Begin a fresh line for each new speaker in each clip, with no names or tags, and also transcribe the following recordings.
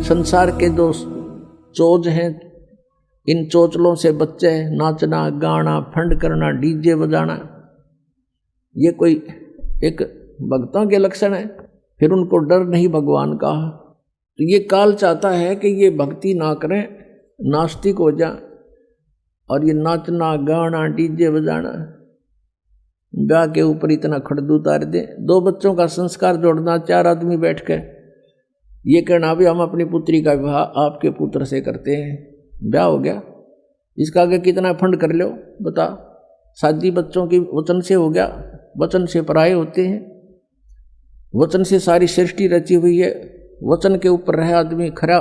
संसार के जो चोज हैं, इन चोचलों से बच्चे नाचना गाना फंड करना डीजे बजाना, ये कोई एक भक्तों के लक्षण है? फिर उनको डर नहीं भगवान का। तो ये काल चाहता है कि ये भक्ति ना करें, नास्तिक हो जा, और ये नाचना गाना डीजे बजाना, ब्याह के ऊपर इतना खड़दू उतार दे। 2 बच्चों का संस्कार जोड़ना, 4 आदमी बैठ के ये कहना भी हम अपनी पुत्री का विवाह आपके पुत्र से करते हैं, ब्याह हो गया। इसका आगे कितना फंड कर लो बता। शादी बच्चों की वचन से हो गया, वचन से पराये होते हैं, वचन से सारी सृष्टि रची हुई है। वचन के ऊपर रहे आदमी खरा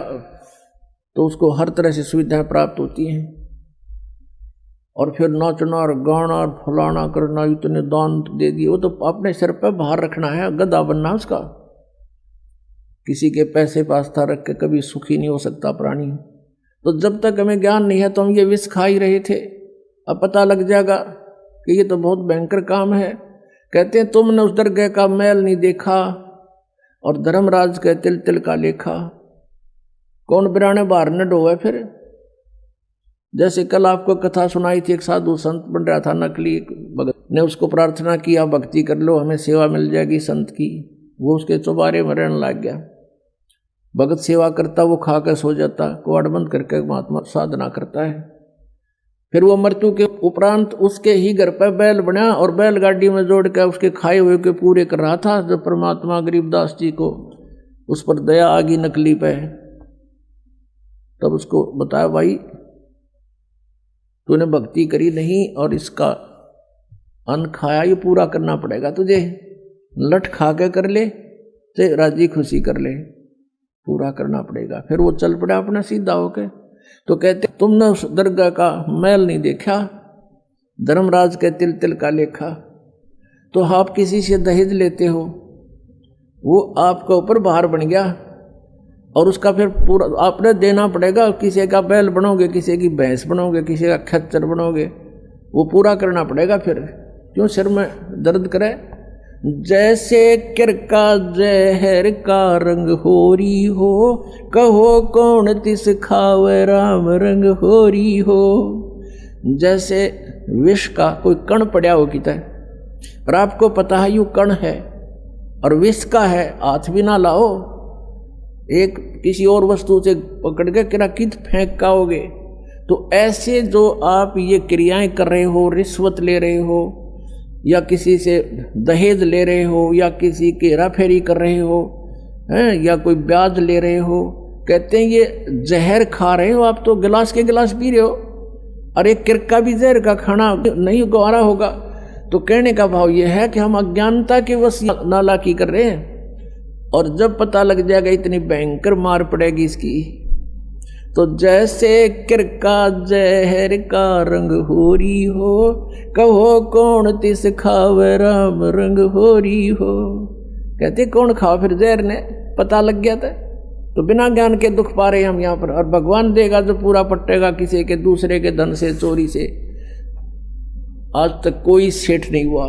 तो उसको हर तरह से सुविधाएं प्राप्त होती हैं। और फिर नाचना और गाना और फलाना करना, इतने दान दे दिए, वो तो अपने सिर पर बाहर रखना है, गधा बनना उसका। किसी के पैसे पास्ता रख के कभी सुखी नहीं हो सकता प्राणी। तो जब तक हमें ज्ञान नहीं है तो हम ये विष खा ही रहे थे। अब पता लग जाएगा कि ये तो बहुत भयंकर काम है। कहते हैं तुमने उस दरगाह का मैल नहीं देखा और धर्मराज के तिल तिल का लेखा। कौन बिराने बाहर न डोए फिर। जैसे कल आपको कथा सुनाई थी, एक साधु संत बन रहा था, नकली भगत ने उसको प्रार्थना किया भक्ति कर लो हमें सेवा मिल जाएगी संत की। वो उसके चौबारे में रहने लग गया। भगत सेवा करता, वो खा कर सो जाता, कुआड़ बंद करके महात्मा साधना करता है। फिर वो मृत्यु के उपरांत उसके ही घर पर बैल बना और बैलगाड़ी में जोड़ कर उसके खाए हुए के पूरे कर रहा था। जब परमात्मा गरीबदास जी को उस पर दया आ गई नकली पे, तब उसको बताया भाई तूने भक्ति करी नहीं और इसका अन्न खाया, ये पूरा करना पड़ेगा तुझे। लठ खा के कर ले तो राजी खुशी कर ले, पूरा करना पड़ेगा। फिर वो चल पड़ा अपना सीधा होके। तो कहते तुमने उस दरगाह का मैल नहीं देखा, धर्मराज के तिल तिल का लेखा। तो आप किसी से दहेज लेते हो, वो आपका ऊपर भार बन गया और उसका फिर पूरा आपने देना पड़ेगा। किसी का बैल बनोगे, किसी की भैंस बनोगे, किसी का खच्चर बनोगे, वो पूरा करना पड़ेगा। फिर क्यों सिर में दर्द करे। जैसे किरका जहर का रंग होरी हो, कहो कौन तिस खावे राम रंग होरी हो। जैसे विष का कोई कण पड़ा हो किता और आपको पता है यू कण है और विष का है, हाथ भी ना लाओ, एक किसी और वस्तु से पकड़ के किरा कित फेंक काओगे। तो ऐसे जो आप ये क्रियाएं कर रहे हो, रिश्वत ले रहे हो या किसी से दहेज ले रहे हो या किसी की हेराफेरी कर रहे हो हैं या कोई ब्याज ले रहे हो, कहते हैं ये जहर खा रहे हो आप। तो गिलास के गिलास पी रहे हो और एक किरका भी जहर का खाना नहीं गवारा होगा। तो कहने का भाव ये है कि हम अज्ञानता के वश नालायकी कर रहे हैं। और जब पता लग जाएगा इतनी भयंकर मार पड़ेगी इसकी, तो जैसे किरका जहर का रंग होरी हो, कहो कौन तिस खावे राम रंग होरी हो। कहते कौन खाओ फिर जहर ने, पता लग गया था। तो बिना ज्ञान के दुख पा रहे हम यहाँ पर। और भगवान देगा जो पूरा पट्टेगा किसी के दूसरे के धन से चोरी से। आज तक कोई सेठ नहीं हुआ।